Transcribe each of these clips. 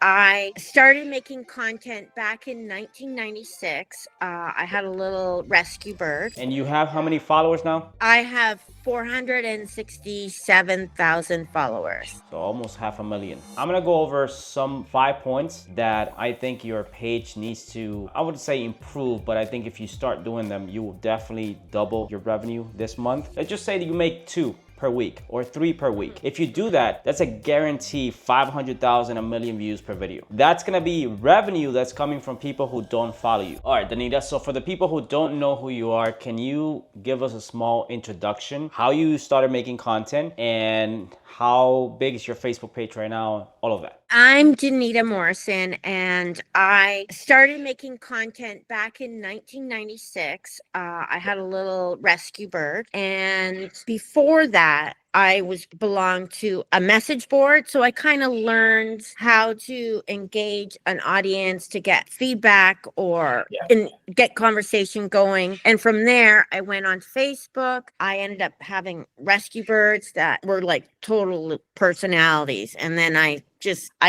I started making content back in 1996. I had a little rescue bird. And you have how many followers now? I have 467,000 followers. So almost 500,000. I'm gonna go over some 5 points that I think your page needs to, I would say improve, but I think if you start doing them, you will definitely double your revenue this month. Let's just say that you make 2 per week or 3 per week. If you do that, that's a guarantee 500,000, a million views per video. That's gonna be revenue that's coming from people who don't follow you. All right, Danita, so for the people who don't know who you are, can you give us a small introduction, how you started making content and how big is your Facebook page right now, all of that? I'm Danita Morrison, and I started making content back in 1996. I had a little rescue bird, and before that, I belonged to a message board. So I kind of learned how to engage an audience to get feedback or get conversation going. And from there, I went on Facebook. I ended up having rescue birds that were like total personalities. And then I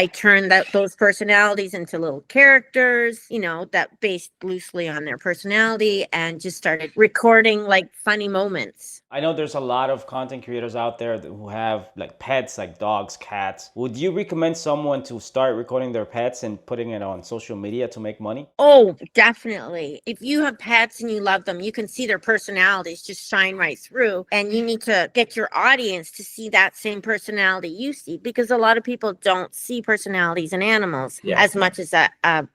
turned those personalities into little characters, that based loosely on their personality, and just started recording like funny moments. I know there's a lot of content creators out there who have like pets, like dogs, cats. Would you recommend someone to start recording their pets and putting it on social media to make money? Oh, definitely. If you have pets and you love them, you can see their personalities just shine right through. And you need to get your audience to see that same personality you see, because a lot of people don't see personalities in animals as much as a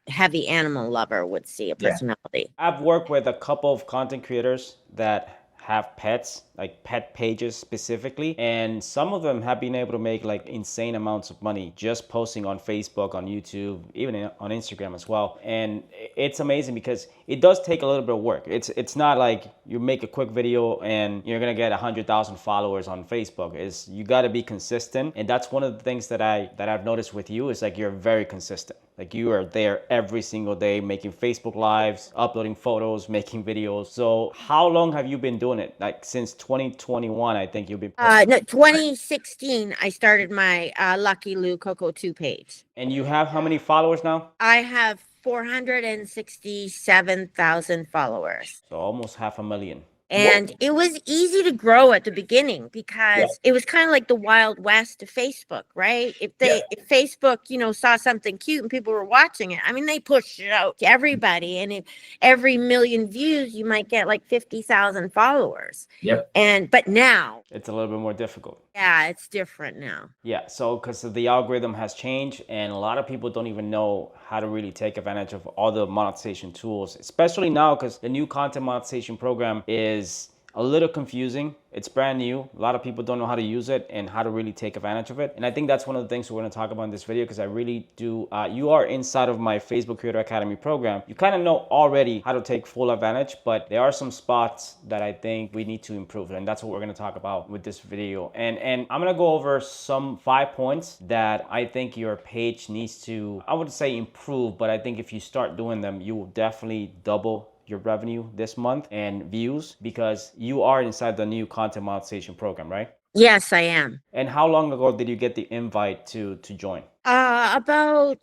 heavy animal lover would see a personality. I've worked with a couple of content creators that have pets, like pet pages specifically, and some of them have been able to make like insane amounts of money just posting on Facebook, on YouTube, even on Instagram as well. And it's amazing because it does take a little bit of work. It's not like you make a quick video and you're gonna get 100,000 followers on Facebook. You got to be consistent, and that's one of the things that I've noticed with you is like you're very consistent. Like you are there every single day making Facebook lives, uploading photos, making videos. So how long have you been doing it? Like since 2021, I think you've been no, 2016, I started my Lucky Lou Coco 2 page. And you have how many followers now? I have 467,000 followers. So almost 500,000. And it was easy to grow at the beginning because it was kind of like the Wild West of Facebook, right? If Facebook, saw something cute and people were watching it, I mean, they pushed it out to everybody. And if every million views, you might get like 50,000 followers. But now it's a little bit more difficult. Yeah, it's different now. Yeah, so because the algorithm has changed and a lot of people don't even know how to really take advantage of all the monetization tools, especially now because the new content monetization program is a little confusing. It's brand new. A lot of people don't know how to use it and how to really take advantage of it. And I think that's one of the things we're going to talk about in this video, because I really do. You are inside of my Facebook Creator Academy program. You kind of know already how to take full advantage, but there are some spots that I think we need to improve. And that's what we're going to talk about with this video. And I'm going to go over some 5 points that I think your page needs to, I would say improve, but I think if you start doing them, you will definitely double your revenue this month and views, because you are inside the new content monetization program, right? Yes, I am. And how long ago did you get the invite to join? When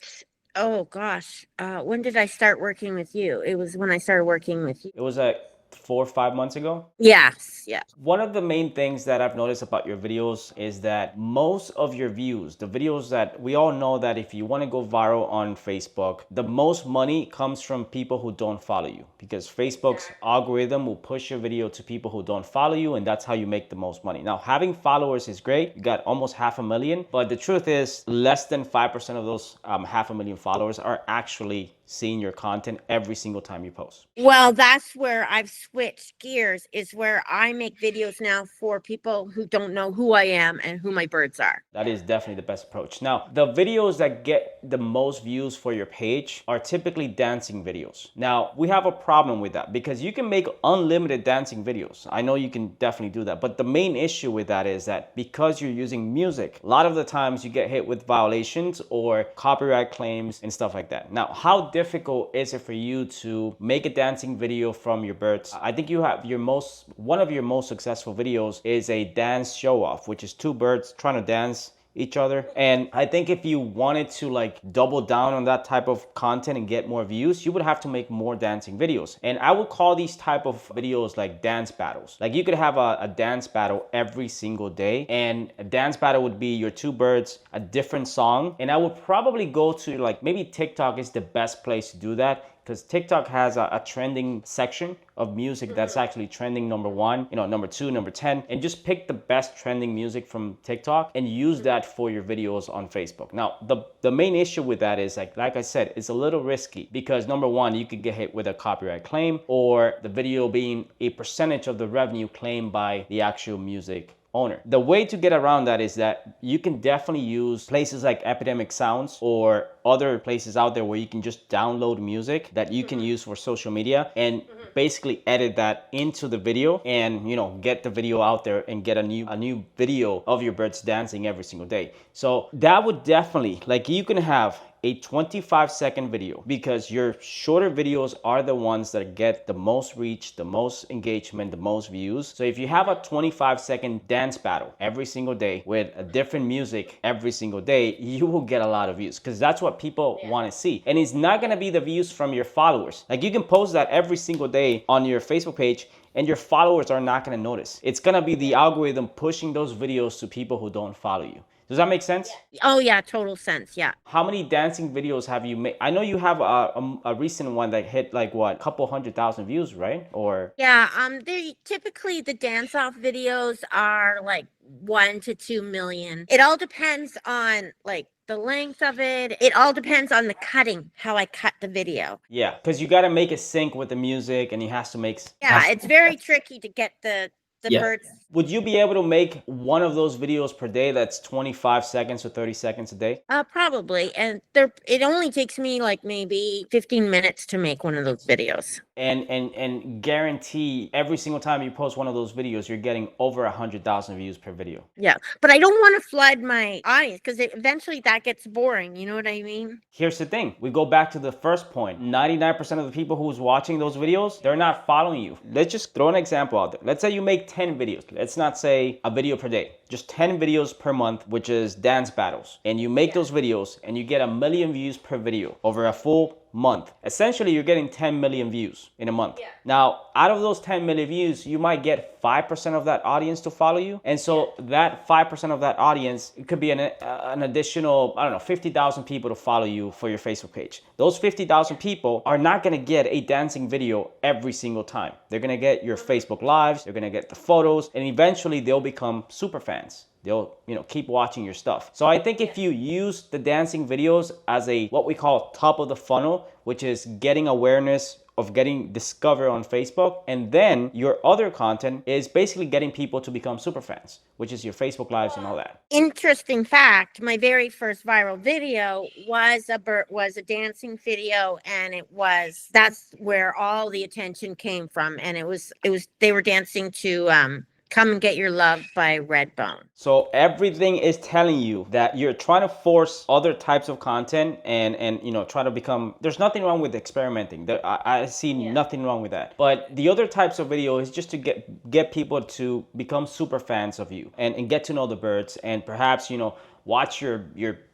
did I start working with you? It was when I started working with you. It was like 4 or 5 months ago? Yes, yeah. One of the main things that I've noticed about your videos is that most of your views, the videos that we all know that if you want to go viral on Facebook, the most money comes from people who don't follow you, because Facebook's algorithm will push your video to people who don't follow you, and that's how you make the most money. Now, having followers is great. You got almost 500,000, but the truth is less than 5% of those 500,000 followers are actually seeing your content every single time you post. Well, that's where I've switched gears, is where I make videos now for people who don't know who I am and who my birds are. That is definitely the best approach. Now, the videos that get the most views for your page are typically dancing videos. Now, we have a problem with that because you can make unlimited dancing videos. I know you can definitely do that, but the main issue with that is that because you're using music, a lot of the times you get hit with violations or copyright claims and stuff like that. Now, how difficult is it for you to make a dancing video from your birds? I think you have one of your most successful videos is a dance show off, which is 2 birds trying to dance each other. And I think if you wanted to like double down on that type of content and get more views, you would have to make more dancing videos. And I would call these type of videos like dance battles. Like you could have a dance battle every single day, and a dance battle would be your two birds, a different song. And I would probably go to like, maybe TikTok is the best place to do that, because TikTok has a trending section of music that's actually trending number 1, number 2, number 10, and just pick the best trending music from TikTok and use that for your videos on Facebook. Now, the main issue with that is like I said, it's a little risky because number 1, you could get hit with a copyright claim, or the video being a percentage of the revenue claimed by the actual music owner. The way to get around that is that you can definitely use places like Epidemic Sounds or other places out there where you can just download music that you can use for social media and basically edit that into the video and get the video out there and get a new video of your birds dancing every single day. So that would definitely, like, you can have a 25-second video, because your shorter videos are the ones that get the most reach, the most engagement, the most views. So if you have a 25-second dance battle every single day with a different music every single day, you will get a lot of views, because that's what people want to see. And it's not going to be the views from your followers. Like, you can post that every single day on your Facebook page and your followers are not going to notice. It's going to be the algorithm pushing those videos to people who don't follow you. Does that make sense? Oh yeah, total sense. Yeah. How many dancing videos have you made? I know you have a recent one that hit like what, a couple 100,000 views, right? Or Yeah, they typically the dance off videos are like 1 to 2 million. It all depends on like the length of it. It all depends on the cutting, how I cut the video. yeah, because you got to make it sync with the music, and it has to make. Yeah, it's very tricky to get the Yeah. birds. Would you be able to make one of those videos per day that's 25 seconds or 30 seconds a day? Probably, and it only takes me like maybe 15 minutes to make one of those videos. And guarantee every single time you post one of those videos, you're getting over 100,000 views per video. Yeah, but I don't want to flood my audience because eventually that gets boring. You know what I mean? Here's the thing. We go back to the first point. 99% of the people who's watching those videos, they're not following you. Let's just throw an example out there. Let's say you make 10 videos. Let's not say a video per day. Just 10 videos per month, which is dance battles. And you make those videos and you get 1 million views per video over a full month. Essentially, you're getting 10 million views in a month. Yeah. Now, out of those 10 million views, you might get 5% of that audience to follow you. And so that 5% of that audience, it could be an additional, 50,000 people to follow you for your Facebook page. Those 50,000 people are not going to get a dancing video every single time. They're going to get your Facebook lives, they're going to get the photos, and eventually they'll become super fans. They'll keep watching your stuff. So I think if you use the dancing videos as what we call top of the funnel, which is getting awareness of getting discovered on Facebook, and then your other content is basically getting people to become super fans, which is your Facebook lives and all that. Interesting fact, my very first viral video was a dancing video, and that's where all the attention came from, and it was they were dancing to Come and Get Your Love by Redbone. So everything is telling you that you're trying to force other types of content and try to become. There's nothing wrong with experimenting. I see nothing wrong with that. But the other types of video is just to get people to become super fans of you and get to know the birds, and perhaps watch your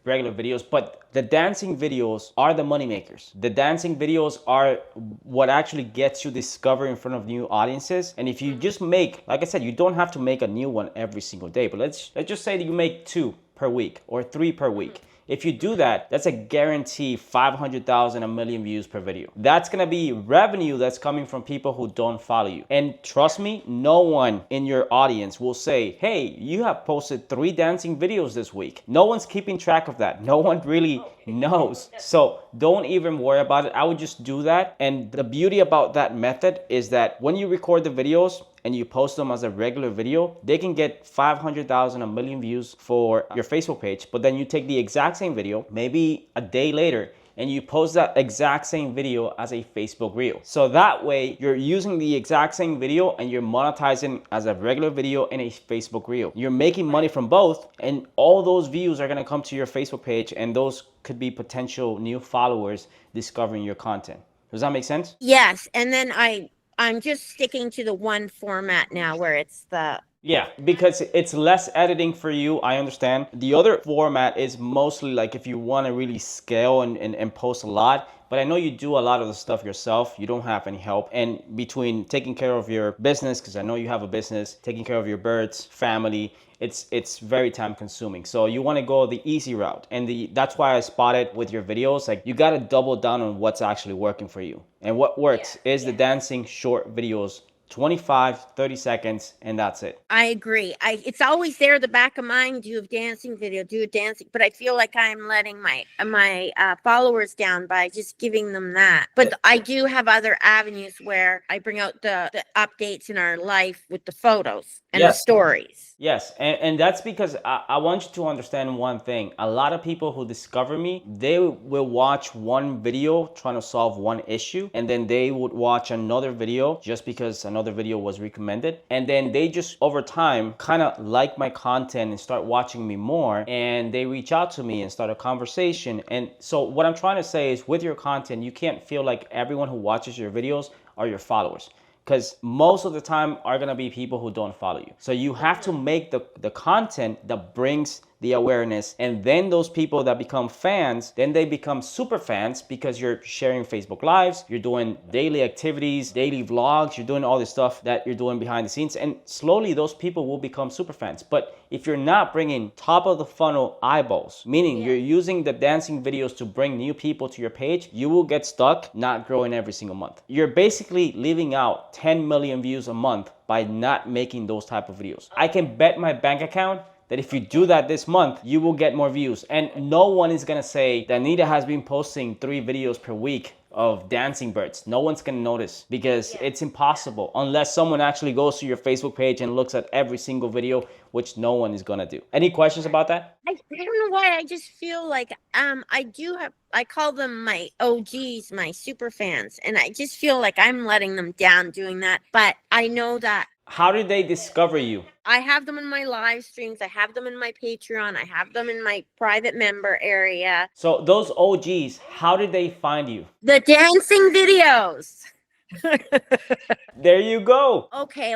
regular videos. But the dancing videos are the money makers. The dancing videos are what actually gets you discovered in front of new audiences. And if you just make, like I said, you don't have to make a new one every single day, but let's just say that you make 2 per week or 3 per week. If you do that, that's a guarantee 500,000, 1 million views per video. That's gonna be revenue that's coming from people who don't follow you. And trust me, no one in your audience will say, hey, you have posted 3 dancing videos this week. No one's keeping track of that. No one really knows. So don't even worry about it. I would just do that. And the beauty about that method is that when you record the videos and you post them as a regular video, they can get 500,000, 1 million views for your Facebook page. But then you take the exact same video, maybe a day later, and you post that exact same video as a Facebook reel. So that way you're using the exact same video and you're monetizing as a regular video and a Facebook reel. You're making money from both, and all those views are gonna come to your Facebook page, and those could be potential new followers discovering your content. Does that make sense? Yes, and then I'm just sticking to the one format now, where it's the Yeah, because it's less editing for you. I understand. The other format is mostly like if you want to really scale and post a lot. But I know you do a lot of the stuff yourself. You don't have any help. And between taking care of your business, because I know you have a business, taking care of your birds, family, it's very time consuming. So you want to go the easy route. And that's why I spotted with your videos, like you got to double down on what's actually working for you. And what works is the dancing short videos, 25, 30 seconds, and that's it. I agree. It's always there, the back of mind. Do a dancing video, do a dancing. But I feel like I'm letting my followers down by just giving them that. But I do have other avenues where I bring out the updates in our life with the photos and the stories. Yes, and that's because I want you to understand one thing. A lot of people who discover me, they will watch one video trying to solve one issue, and then they would watch another video just because another video was recommended. And then they just over time kind of like my content and start watching me more, and they reach out to me and start a conversation. And so what I'm trying to say is with your content, you can't feel like everyone who watches your videos are your followers, because most of the time are gonna be people who don't follow you. So you have to make the content that brings the awareness, and then those people that become fans, then they become super fans because you're sharing Facebook Lives, you're doing daily activities, daily vlogs, you're doing all this stuff that you're doing behind the scenes, and slowly those people will become super fans. But if you're not bringing top of the funnel eyeballs, meaning you're using the dancing videos to bring new people to your page, you will get stuck not growing every single month. You're basically leaving out 10 million views a month by not making those type of videos. I can bet my bank account that if you do that this month, you will get more views. And no one is gonna say that Nita has been posting 3 videos per week of dancing birds. No one's gonna notice because it's impossible unless someone actually goes to your Facebook page and looks at every single video, which no one is gonna do. Any questions about that? I don't know why. I just feel like I call them my OGs, my super fans, and I just feel like I'm letting them down doing that. But I know that. How did they discover you? I have them in my live streams. I have them in my Patreon. I have them in my private member area. So those OGs, how did they find you? The dancing videos. There you go. Okay.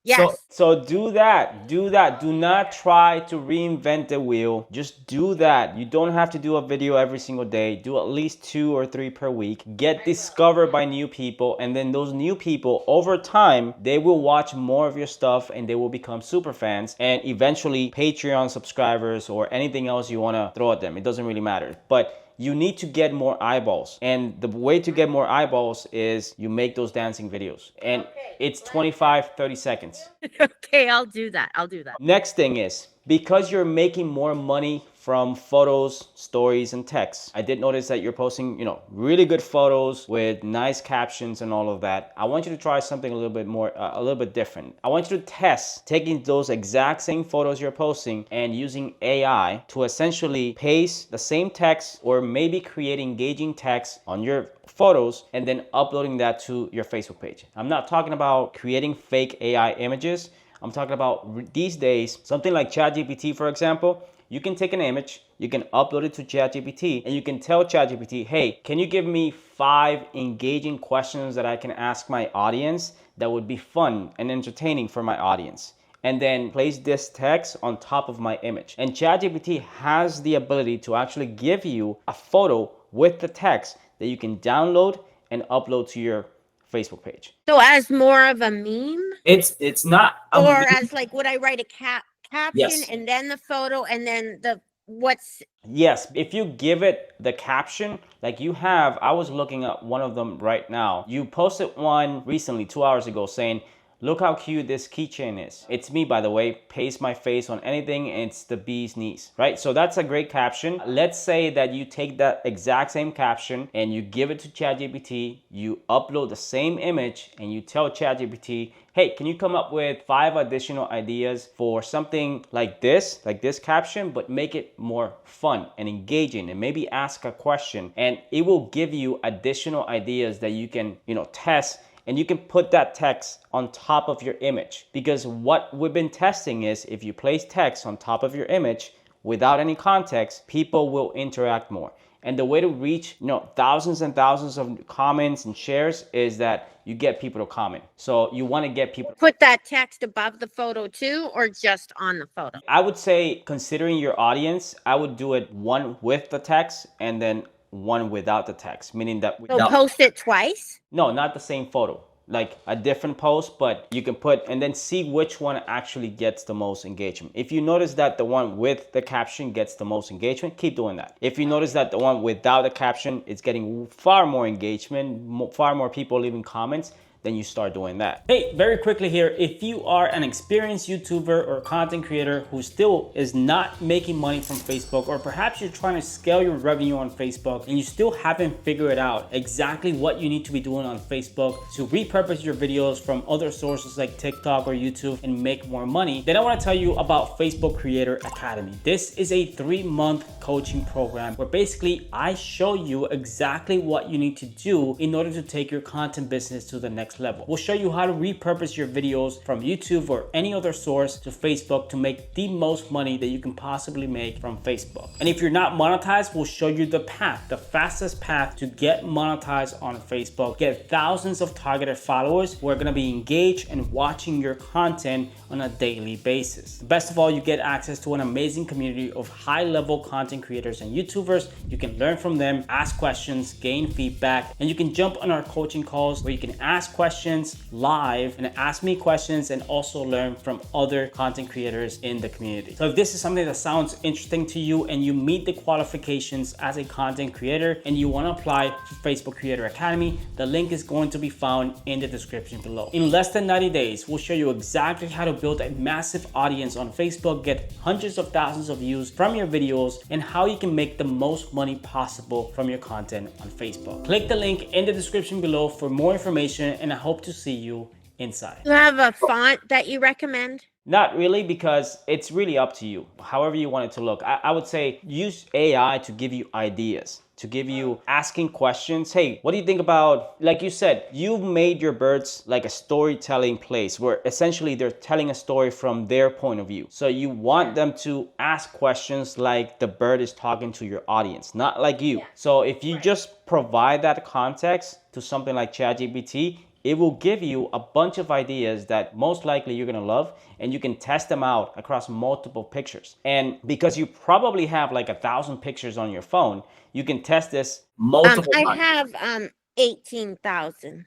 Yes. So do that. Do not try to reinvent the wheel. Just do that. You don't have to do a video every single day. Do at least 2 or 3 per week. Get discovered by new people, and then those new people over time, they will watch more of your stuff and they will become super fans and eventually Patreon subscribers or anything else you want to throw at them. It doesn't really matter. But you need to get more eyeballs. And the way to get more eyeballs is you make those dancing videos. And it's 25, 30 seconds. Okay, I'll do that. Next thing is, because you're making more money from photos, stories, and texts. I did notice that you're posting, really good photos with nice captions and all of that. I want you to try something a little bit more, a little bit different. I want you to test taking those exact same photos you're posting and using AI to essentially paste the same text or maybe create engaging text on your photos and then uploading that to your Facebook page. I'm not talking about creating fake AI images. I'm talking about these days, something like ChatGPT, for example. You can take an image, you can upload it to ChatGPT, and you can tell ChatGPT, hey, can you give me 5 engaging questions that I can ask my audience that would be fun and entertaining for my audience? And then place this text on top of my image. And ChatGPT has the ability to actually give you a photo with the text that you can download and upload to your Facebook page. So as more of a meme? It's not a Or meme. as like, would I write a caption and then the photo and then what's... Yes, if you give it the caption, like you have, I was looking at one of them right now. You posted one recently, 2 hours ago, saying, look how cute this keychain is. It's me, by the way. Paste my face on anything, and it's the bee's knees, right? So that's a great caption. Let's say that you take that exact same caption and you give it to ChatGPT, you upload the same image, and you tell ChatGPT, hey, can you come up with 5 additional ideas for something like this caption, but make it more fun and engaging, and maybe ask a question, and it will give you additional ideas that you can, test. And you can put that text on top of your image, because what we've been testing is if you place text on top of your image without any context, people will interact more. And the way to reach, thousands and thousands of comments and shares is that you get people to comment. So you want to get people. Put that text above the photo too, or just on the photo? I would say, considering your audience, I would do it one with the text and then one without the text, meaning that So post it twice? no, not the same photo, like a different post, but you can put and then see which one actually gets the most engagement. If you notice that the one with the caption gets the most engagement, keep doing that. If you notice that the one without the caption is getting far more engagement, far more people leaving comments, then you start doing that. Hey, very quickly here, if you are an experienced YouTuber or content creator who still is not making money from Facebook, or perhaps you're trying to scale your revenue on Facebook and you still haven't figured out exactly what you need to be doing on Facebook to repurpose your videos from other sources like TikTok or YouTube and make more money, then I want to tell you about Facebook Creator Academy. This is a 3-month coaching program where basically I show you exactly what you need to do in order to take your content business to the next level. We'll show you how to repurpose your videos from YouTube or any other source to Facebook to make the most money that you can possibly make from Facebook. And if you're not monetized, we'll show you the path, the fastest path to get monetized on Facebook, get thousands of targeted followers who are going to be engaged and watching your content on a daily basis. Best of all, you get access to an amazing community of high-level content creators and YouTubers. You can learn from them, ask questions, gain feedback, and you can jump on our coaching calls where you can ask questions live and ask me questions and also learn from other content creators in the community. So if this is something that sounds interesting to you and you meet the qualifications as a content creator and you want to apply to Facebook Creator Academy, the link is going to be found in the description below. In less than 90 days, we'll show you exactly how to build a massive audience on Facebook, get hundreds of thousands of views from your videos, and how you can make the most money possible from your content on Facebook. Click the link in the description below for more information, and I hope to see you inside. You have a font that you recommend? Not really, because it's really up to you. However you want it to look. I would say use AI to give you ideas, to give you asking questions. Hey, what do you think about, like you said, you've made your birds like a storytelling place where essentially they're telling a story from their point of view. So you want them to ask questions like the bird is talking to your audience, not like you. So if you just provide that context to something like ChatGPT, it will give you a bunch of ideas that most likely you're gonna love, and you can test them out across multiple pictures. And because you probably have like 1,000 pictures on your phone, you can test this multiple I times. have 18,000.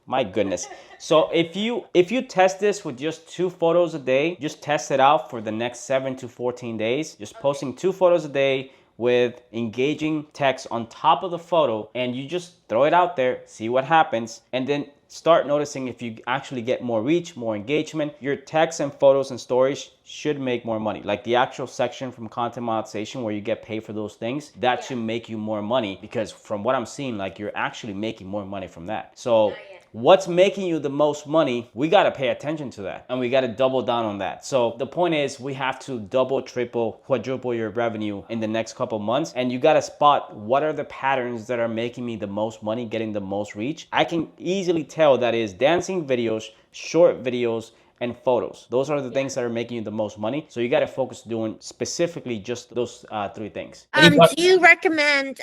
My goodness. So if you test this with just 2 photos a day, just test it out for the next 7 to 14 days, just posting 2 photos a day with engaging text on top of the photo, and you just throw it out there, see what happens, and then start noticing if you actually get more reach, more engagement. Your text and photos and stories should make more money. Like the actual section from content monetization where you get paid for those things, that should make you more money, because from what I'm seeing, like you're actually making more money from that. So what's making you the most money, we got to pay attention to that, and we got to double down on that. So the point is, we have to double, triple, quadruple your revenue in the next couple months, and you got to spot what are the patterns that are making me the most money, getting the most reach. I can easily tell that is dancing videos, short videos, and photos. Those are the things that are making you the most money. So you got to focus doing specifically just those 3 things. Do you recommend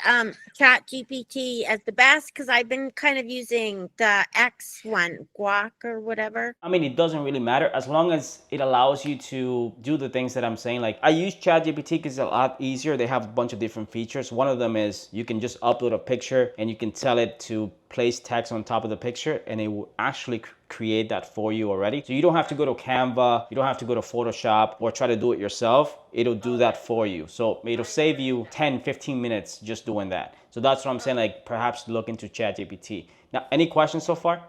ChatGPT as the best? Because I've been kind of using the X one, Guac or whatever. I mean, it doesn't really matter as long as it allows you to do the things that I'm saying. Like I use ChatGPT because it's a lot easier. They have a bunch of different features. One of them is you can just upload a picture and you can tell it to place text on top of the picture, and it will actually create that for you already. So you don't have to go to Canva, you don't have to go to Photoshop or try to do it yourself. It'll do that for you. So it'll save you 10, 15 minutes just doing that. So that's what I'm saying, like perhaps look into ChatGPT. Now, any questions so far?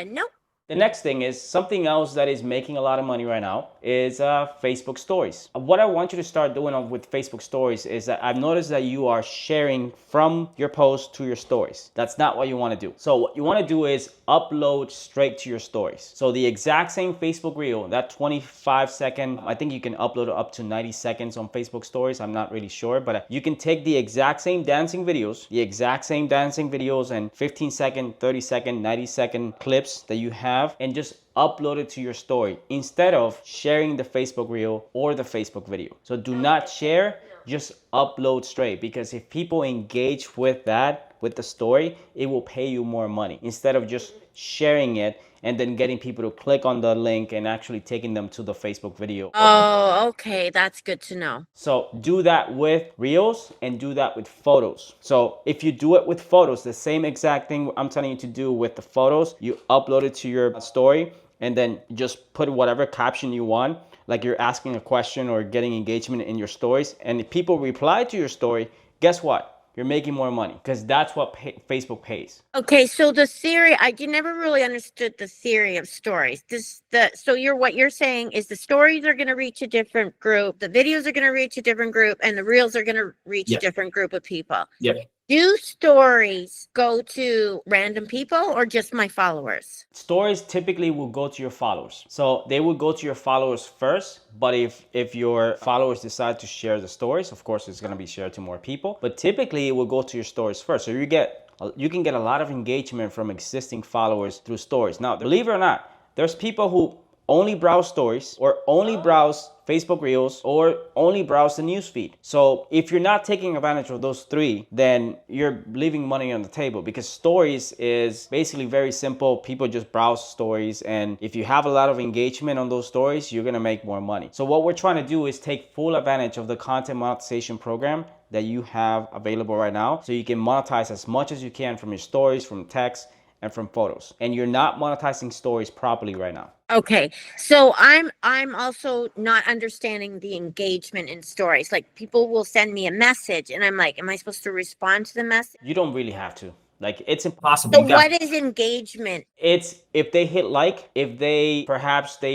Nope. The next thing is something else that is making a lot of money right now is Facebook stories. What I want you to start doing with Facebook stories is that I've noticed that you are sharing from your post to your stories. That's not what you want to do. So what you want to do is upload straight to your stories. So the exact same Facebook reel, that 25-second, I think you can upload up to 90 seconds on Facebook stories. I'm not really sure, but you can take the exact same dancing videos, and 15-second, 30-second, 90-second clips that you have, and just upload it to your story instead of sharing the Facebook reel or the Facebook video. So do not share, just upload straight, because if people engage with that, with the story, it will pay you more money instead of just sharing it and then getting people to click on the link and actually taking them to the Facebook video. Oh, okay. That's good to know. So do that with Reels and do that with photos. So if you do it with photos, the same exact thing I'm telling you to do with the photos, you upload it to your story and then just put whatever caption you want, like you're asking a question or getting engagement in your stories. And if people reply to your story, guess what? You're making more money, because that's what Facebook pays. Okay, so the theory, I never really understood the theory of stories. What you're saying is the stories are going to reach a different group, the videos are going to reach a different group, and the reels are going to reach a different group of people. Yep. Do stories go to random people or just my followers? Stories typically will go to your followers. So they will go to your followers first, but if your followers decide to share the stories, of course it's going to be shared to more people, but typically it will go to your stories first. So you can get a lot of engagement from existing followers through stories. Now, believe it or not, there's people who only browse stories or only browse Facebook Reels or only browse the newsfeed. So if you're not taking advantage of those three, then you're leaving money on the table, because stories is basically very simple. People just browse stories, and if you have a lot of engagement on those stories, you're gonna make more money. So what we're trying to do is take full advantage of the content monetization program that you have available right now, so you can monetize as much as you can from your stories, from text, and from photos. And you're not monetizing stories properly right now. Okay, so I'm also not understanding the engagement in stories. Like, people will send me a message and I'm like, am I supposed to respond to the message? You don't really have to. Like, it's impossible. So what is engagement? It's if they hit like, if they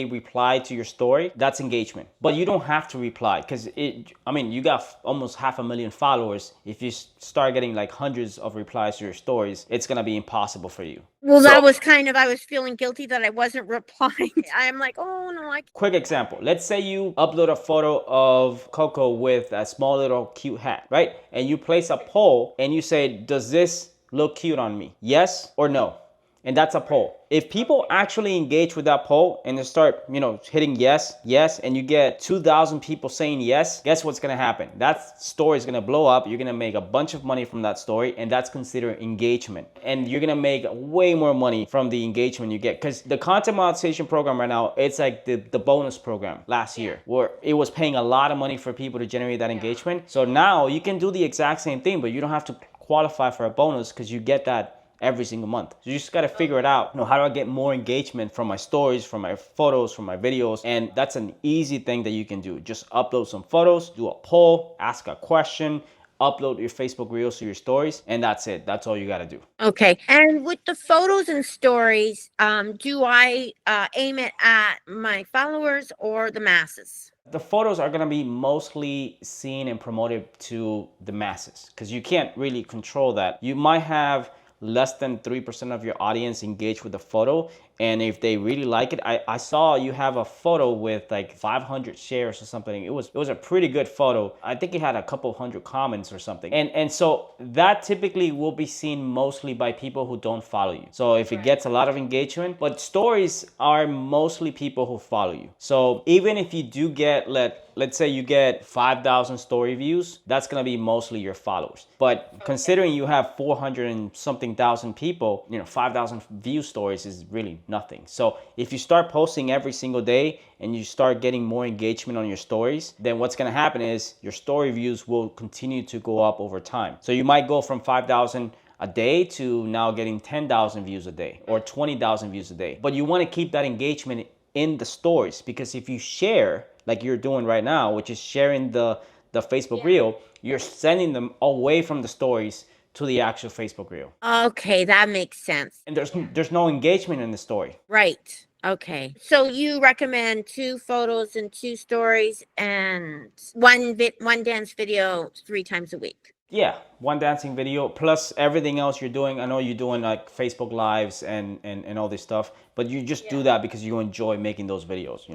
reply to your story, that's engagement. But you don't have to reply, because you got almost 500,000 followers. If you start getting like hundreds of replies to your stories, it's gonna be impossible for you. Well, that was I was feeling guilty that I wasn't replying. I'm like, oh no, Quick example. Let's say you upload a photo of Coco with a small little cute hat, right? And you place a poll and you say, does this look cute on me? Yes or no? And that's a poll. If people actually engage with that poll and they start, hitting yes, and you get 2,000 people saying yes, guess what's gonna happen? That story is gonna blow up. You're gonna make a bunch of money from that story, and that's considered engagement. And you're gonna make way more money from the engagement you get, because the content monetization program right now, it's like the bonus program last year, where it was paying a lot of money for people to generate that engagement. So now you can do the exact same thing, but you don't have to qualify for a bonus, because you get that every single month. So you just got to figure it out. How do I get more engagement from my stories, from my photos, from my videos? And that's an easy thing that you can do. Just upload some photos, do a poll, ask a question, upload your Facebook Reels to your stories, and that's it. That's all you got to do. Okay. And with the photos and stories, do I aim it at my followers or the masses? The photos are going to be mostly seen and promoted to the masses, because you can't really control that. You might have less than 3% of your audience engage with the photo, and if they really like it, I saw you have a photo with like 500 shares or something. It was a pretty good photo. I think it had a couple hundred comments or something, and so that typically will be seen mostly by people who don't follow you. So if it gets a lot of engagement, but stories are mostly people who follow you. So even if you do get, let's say you get 5,000 story views, that's gonna be mostly your followers. But considering you have 400 and something thousand people, 5,000 view stories is really nothing. So if you start posting every single day and you start getting more engagement on your stories, then what's gonna happen is your story views will continue to go up over time. So you might go from 5,000 a day to now getting 10,000 views a day or 20,000 views a day. But you wanna keep that engagement in the stories, because if you share, like you're doing right now, which is sharing the Facebook Reel, you're sending them away from the stories to the actual Facebook Reel. Okay, that makes sense. And there's no engagement in the story. Right. Okay. So you recommend 2 photos and 2 stories and one dance video 3 times a week. Yeah, one dancing video plus everything else you're doing. I know you're doing like Facebook Lives and all this stuff, but you just do that because you enjoy making those videos.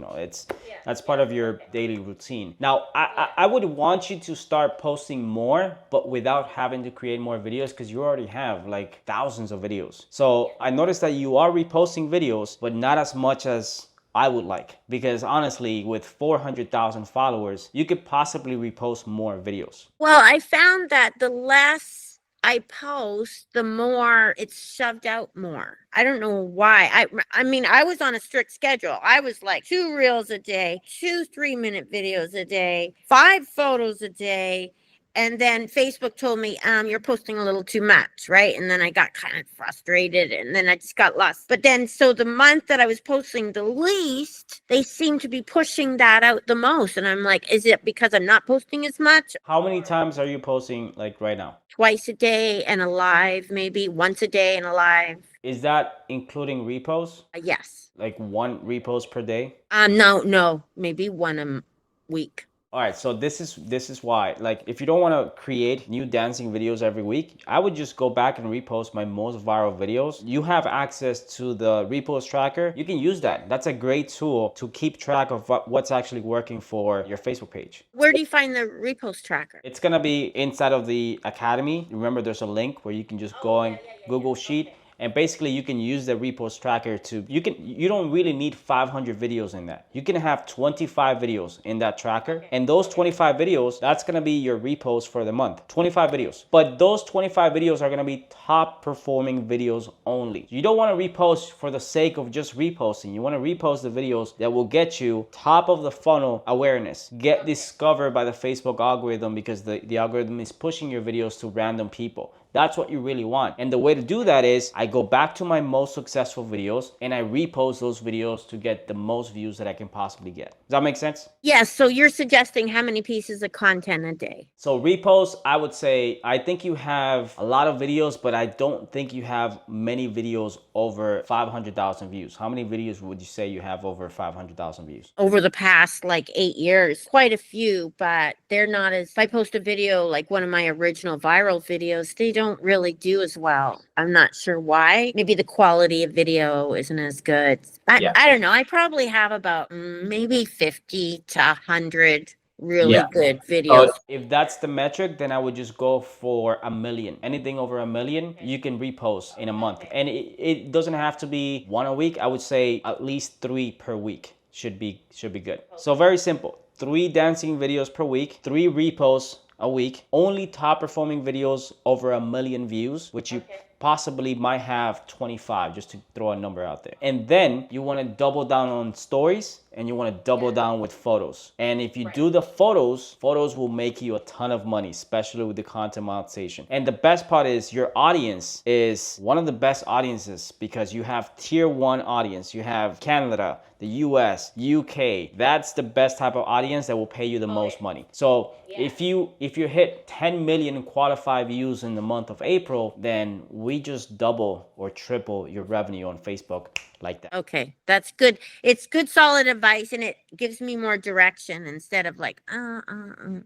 That's part of your daily routine. Now, I would want you to start posting more, but without having to create more videos, because you already have like thousands of videos. So I noticed that you are reposting videos, but not as much as I would like, because honestly, with 400,000 followers, you could possibly repost more videos. Well, I found that the less I post, the more it's shoved out more. I don't know why. I mean, I was on a strict schedule. I was like 2 reels a day, 2 3-minute videos a day, 5 photos a day. And then Facebook told me, you're posting a little too much, right? And then I got kind of frustrated and then I just got lost. But then, so the month that I was posting the least, they seem to be pushing that out the most. And I'm like, is it because I'm not posting as much? How many times are you posting like right now? Twice a day and a live, maybe once a day and a live. Is that including reposts? Yes. Like one repost per day? No, maybe one a week. All right, so this is why. Like, if you don't want to create new dancing videos every week, I would just go back and repost my most viral videos. You have access to the repost tracker. You can use that. That's a great tool to keep track of what's actually working for your Facebook page. Where do you find the repost tracker? It's gonna be inside of the Academy. Remember, there's a link where you can just go and Google Sheet. And basically you can use the repost tracker to, you don't really need 500 videos in that. You can have 25 videos in that tracker. And those 25 videos, that's gonna be your repost for the month. 25 videos. But those 25 videos are gonna be top performing videos only. You don't wanna repost for the sake of just reposting. You wanna repost the videos that will get you top of the funnel awareness. Get discovered by the Facebook algorithm, because the algorithm is pushing your videos to random people. That's what you really want. And the way to do that is I go back to my most successful videos and I repost those videos to get the most views that I can possibly get. Does that make sense? Yes. So you're suggesting how many pieces of content a day? So reposts, I would say, I think you have a lot of videos, but I don't think you have many videos over 500,000 views. How many videos would you say you have over 500,000 views? Over the past like 8 years, quite a few, but they're not as, if I post a video, like one of my original viral videos, they don't really do as well. I'm not sure why. Maybe the quality of video isn't as good. I don't know. I probably have about maybe 50 to 100 really good videos. If that's the metric, then I would just go for 1 million. Anything over 1 million, you can repost in a month. And it doesn't have to be one a week. I would say at least 3 per week should be good. So very simple. 3 dancing videos per week, 3 reposts a week, only top performing videos over 1 million views, which you possibly might have 25, just to throw a number out there. And then you want to double down on stories and you want to double down with photos. And if you do the photos will make you a ton of money, especially with the content monetization. And the best part is your audience is one of the best audiences, because you have tier 1 audience. You have Canada, the US, UK. That's the best type of audience that will pay you the most money. So if you hit 10 million qualified views in the month of April, then we just double or triple your revenue on Facebook like that. Okay, that's good. It's good, solid advice, and it gives me more direction instead of like,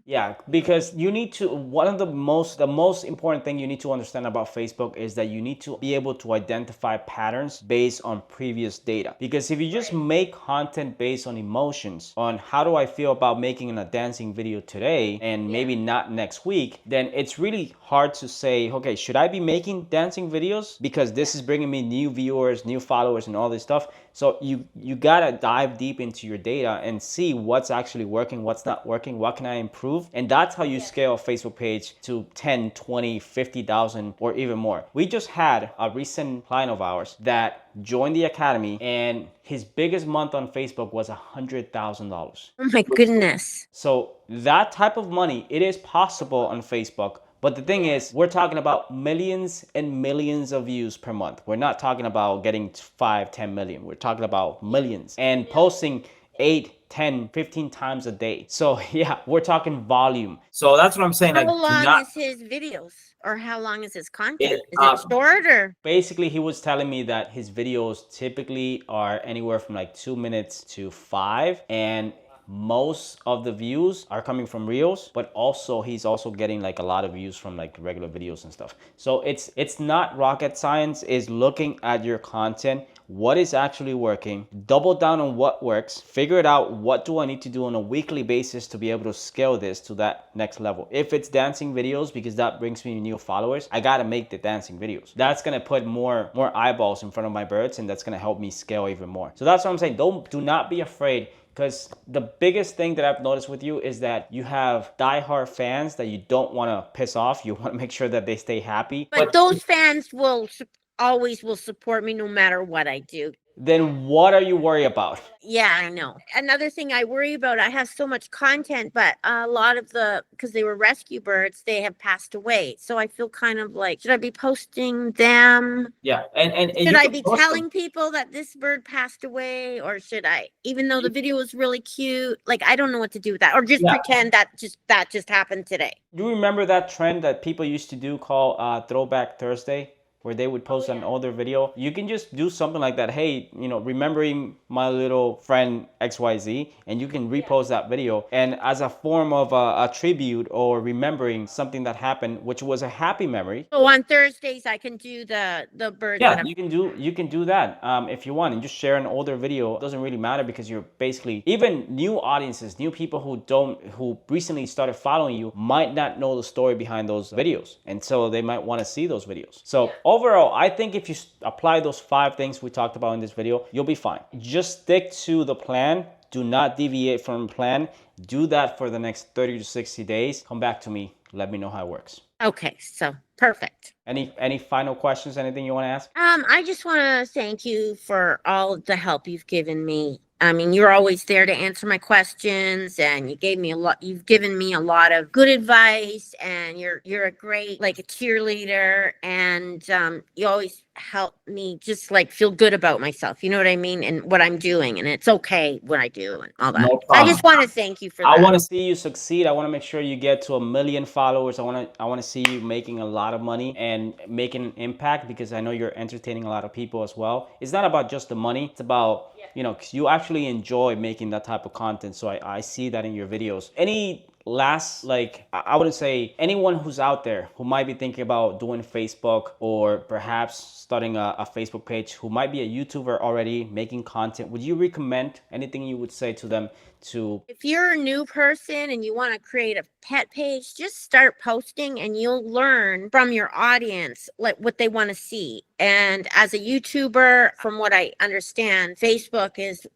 Yeah, because you need to, one of the most important thing you need to understand about Facebook is that you need to be able to identify patterns based on previous data. Because if you just make content based on emotions, on how do I feel about making a dancing video today and maybe not next week, then it's really hard to say, okay, should I be making dancing videos because this is bringing me new viewers, new followers, and all this stuff. So you gotta dive deep into your data and see what's actually working, what's not working, what can I improve. And that's how you scale a Facebook page to 10, 20, 50,000 or even more. We just had a recent client of ours that joined the Academy and his biggest month on Facebook was $100,000. oh my goodness. So that type of money, it is possible on Facebook. But the thing is, we're talking about millions and millions of views per month. We're not talking about getting 5, 10 million. We're talking about millions and posting 8, 10, 15 times a day. So yeah, we're talking volume. So that's what I'm saying. How long is his videos, or how long is his content? Is it short or? Basically, he was telling me that his videos typically are anywhere from like 2 minutes to 5, and most of the views are coming from reels, but also he's also getting like a lot of views from like regular videos and stuff. So it's not rocket science. Is looking at your content, what is actually working, double down on what works, figure it out, what do I need to do on a weekly basis to be able to scale this to that next level. If it's dancing videos, because that brings me new followers, I gotta make the dancing videos. That's gonna put more eyeballs in front of my birds, and that's gonna help me scale even more. So that's what I'm saying. Do not be afraid, because the biggest thing that I've noticed with you is that you have diehard fans that you don't want to piss off. You want to make sure that they stay happy. But those fans will always will support me no matter what I do. Then what are you worried about? Yeah, I know. Another thing I worry about, I have so much content, but a lot of because they were rescue birds, they have passed away. So I feel kind of like, should I be posting them? Yeah, and Should I be telling people that this bird passed away, or should I, even though the video was really cute, like I don't know what to do with that, or just pretend that just happened today. You remember that trend that people used to do called Throwback Thursday, where they would post an older video? You can just do something like that. Hey, remembering my little friend XYZ, and you can repost that video, and as a form of a tribute or remembering something that happened, which was a happy memory. So on Thursdays I can do the birds. Yeah, you can do that if you want, and just share an older video. It doesn't really matter, because you're basically, even new audiences, new people who recently started following you might not know the story behind those videos, and so they might want to see those videos. So overall, I think if you apply those 5 things we talked about in this video, you'll be fine. Just stick to the plan. Do not deviate from the plan. Do that for the next 30 to 60 days. Come back to me. Let me know how it works. Okay, so perfect. Any final questions? Anything you want to ask? I just want to thank you for all the help you've given me. I mean, you're always there to answer my questions, and you've given me a lot of good advice, and you're a great, like, a cheerleader, and you always help me just like feel good about myself, you know what I mean, and what I'm doing, and it's okay what I do and all that. No I problem. just want to thank you for that. I want to see you succeed. I want to make sure you get to 1 million followers. I want to see you making a lot of money and making an impact, because I know you're entertaining a lot of people as well. It's not about just the money. It's about, because you actually enjoy making that type of content. So I see that in your videos. Any last, I wouldn't say, anyone who's out there who might be thinking about doing Facebook, or perhaps starting a Facebook page, who might be a YouTuber already making content, would you recommend anything you would say to them? If you're a new person and you want to create a pet page, just start posting, and you'll learn from your audience like what they want to see. And as a YouTuber, from what I understand, Facebook is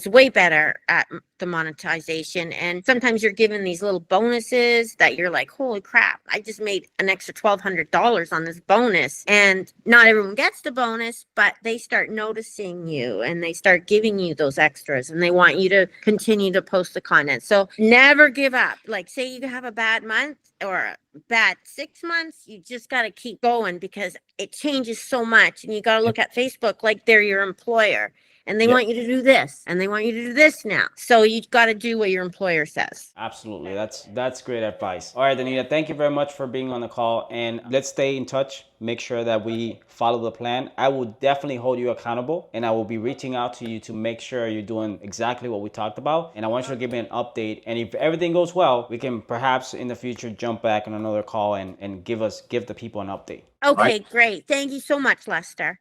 way better at the monetization, and sometimes you're given these little bonuses that you're like, holy crap, I just made an extra $1,200 on this bonus. And not everyone gets the bonus, but they start noticing you, and they start giving you those extras, and they want you to continue to post the content. So never give up. Like, say you have a bad month or a bad 6 months, you just got to keep going, because it changes so much, and you got to look at Facebook like they're your employer, and they want you to do this, and they want you to do this now. So you got to do what your employer says. Absolutely. That's great advice. All right, Danita, thank you very much for being on the call, and let's stay in touch. Make sure that we follow the plan. I will definitely hold you accountable, and I will be reaching out to you to make sure you're doing exactly what we talked about. And I want you to give me an update. And if everything goes well, we can perhaps in the future jump back on another call and give the people an update. Okay, great. Thank you so much, Lester.